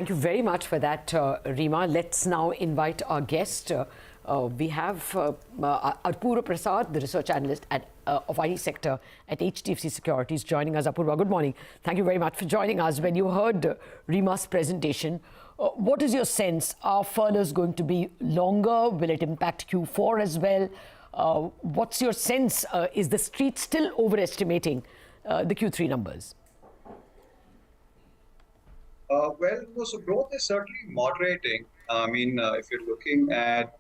Thank you very much for that, Rima. Let's now invite our guest. We have Apurva Prasad, the research analyst of IT Sector at HDFC Securities, joining us. Apurva, good morning. Thank you very much for joining us. When you heard Rima's presentation, what is your sense? Are furloughs going to be longer? Will it impact Q4 as well? What's your sense? Is the street still overestimating the Q3 numbers? So growth is certainly moderating. If you're looking at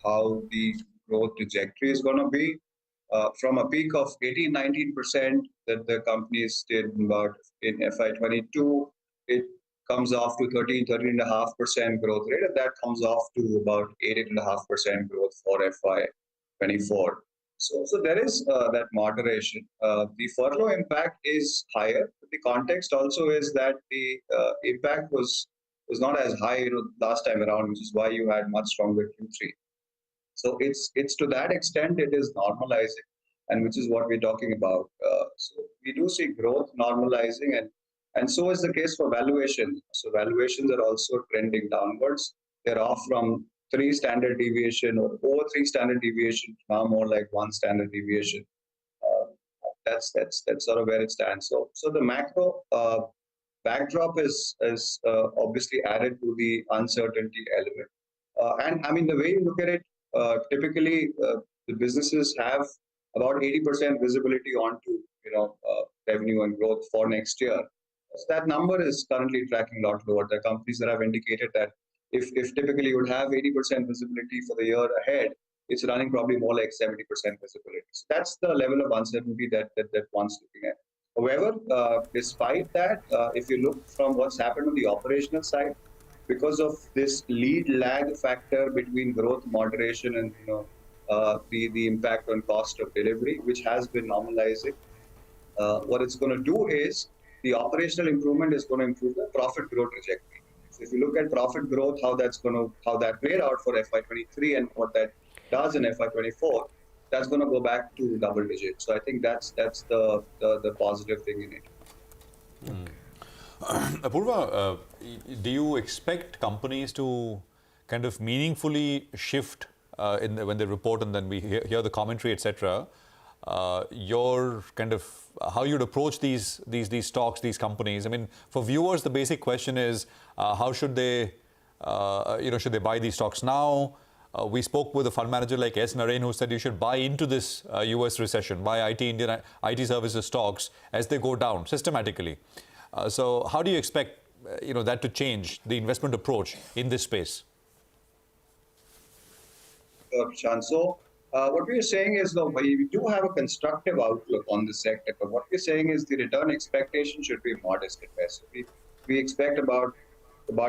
how the growth trajectory is going to be, from a peak of 18-19% that the companies did about in FY22, it comes off to 13.5% growth rate, and that comes off to about 8.5% growth for FY24. So there is that moderation. The furlough impact is higher. The context also is that the impact was not as high, last time around, which is why you had much stronger Q3. So it's to that extent it is normalizing, and which is what we're talking about. So we do see growth normalizing, and so is the case for valuation. So valuations are also trending downwards. They're off from 3 standard deviation or over 3 standard deviation, now more like 1 standard deviation. That's sort of where it stands. So the macro backdrop is obviously added to the uncertainty element. And the way you look at it, typically the businesses have about 80% visibility onto revenue and growth for next year. So that number is currently tracking a lot lower. The companies that have indicated that if typically you would have 80% visibility for the year ahead, it's running probably more like 70% visibility. So that's the level of uncertainty that one's looking at. However, despite that, if you look from what's happened on the operational side, because of this lead lag factor between growth moderation and the impact on cost of delivery, which has been normalizing, what it's going to do is the operational improvement is going to improve the profit growth trajectory. So if you look at profit growth, how that played out for FY23 and what that does in FY24, that's going to go back to double digits. So I think that's the positive thing in it. Apurva, do you expect companies to kind of meaningfully shift when they report and then we hear the commentary, etc.? Your kind of how you'd approach these stocks, these companies. I mean, for viewers, the basic question is how should they, should they buy these stocks now? We spoke with a fund manager like S. Narain who said you should buy into this US recession, buy Indian IT services stocks as they go down systematically. So how do you expect that to change the investment approach in this space? Prashant. So what we're saying is that we do have a constructive outlook on the sector, but what we're saying is the return expectation should be modest at best. So we expect about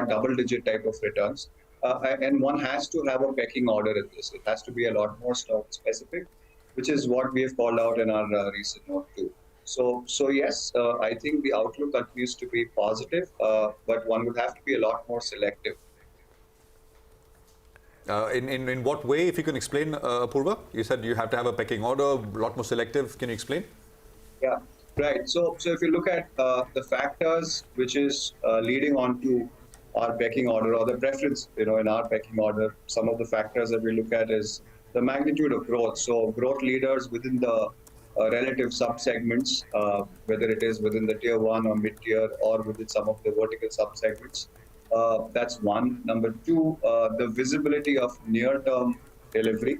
double-digit type of returns. And one has to have a pecking order at this. It has to be a lot more stock specific, which is what we have called out in our recent note too. So yes, I think the outlook continues to be positive, but one would have to be a lot more selective. In what way, if you can explain, Apurva? You said you have to have a pecking order, a lot more selective. Can you explain? Yeah, right. So if you look at the factors which is leading on to our pecking order or the preference, in our pecking order, some of the factors that we look at is the magnitude of growth. So growth leaders within the relative sub-segments, whether it is within the tier 1 or mid-tier or within some of the vertical sub-segments. That's one. Number 2, the visibility of near-term delivery.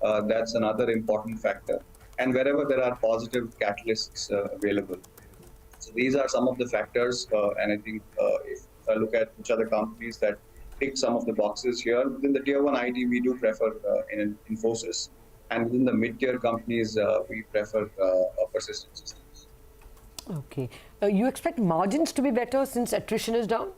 That's another important factor. And wherever there are positive catalysts available. So these are some of the factors, and I think if I look at which other companies that tick some of the boxes here, within the tier 1 IT, we do prefer Infosys. And within the mid-tier companies, we prefer Persistent Systems. Okay. You expect margins to be better since attrition is down?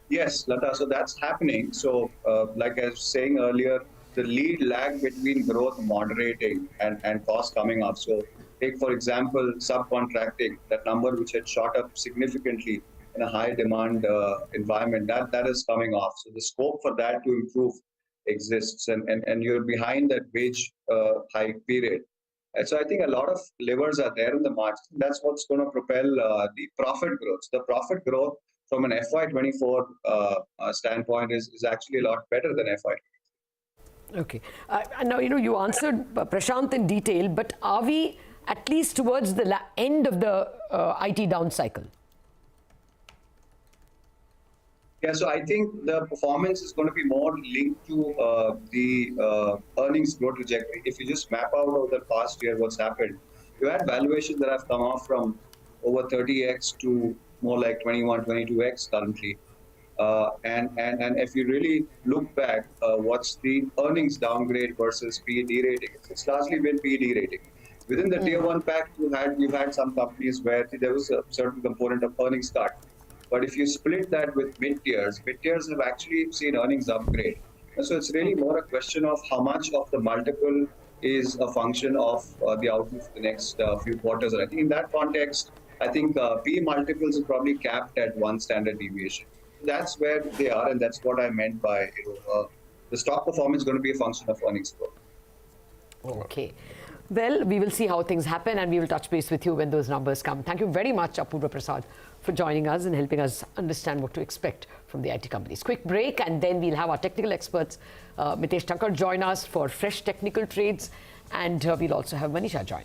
Yes, Lata, so that's happening. So like I was saying earlier, the lead lag between growth moderating and cost coming up. So take, for example, subcontracting, that number which had shot up significantly in a high demand environment, that is coming off. So the scope for that to improve exists, and you're behind that wage hike period. And so I think a lot of levers are there in the market. That's what's going to propel the profit growth. The profit growth from an FY24 standpoint is actually a lot better than FY. Okay. And now, you answered Prashant in detail, but are we at least towards the end of the IT down cycle? Yeah, so I think the performance is going to be more linked to the earnings growth trajectory. If you just map out over the past year what's happened, you had valuations that have come off from over 30x to more like 21, 22x currently. And if you really look back, what's the earnings downgrade versus PE derating? It's largely been PE derating. Within the tier one pack, you've had some companies where there was a certain component of earnings cut. But if you split that with mid-tiers have actually seen earnings upgrade. And so it's really more a question of how much of the multiple is a function of the outlook for the next few quarters. And I think in that context, I think PE multiples are probably capped at one standard deviation. That's where they are, and that's what I meant by the stock performance is going to be a function of earnings growth. Okay. Well, we will see how things happen, and we will touch base with you when those numbers come. Thank you very much, Apurva Prasad, for joining us and helping us understand what to expect from the IT companies. Quick break, and then we'll have our technical experts, Mitesh Thakkar, join us for fresh technical trades, and we'll also have Manisha join.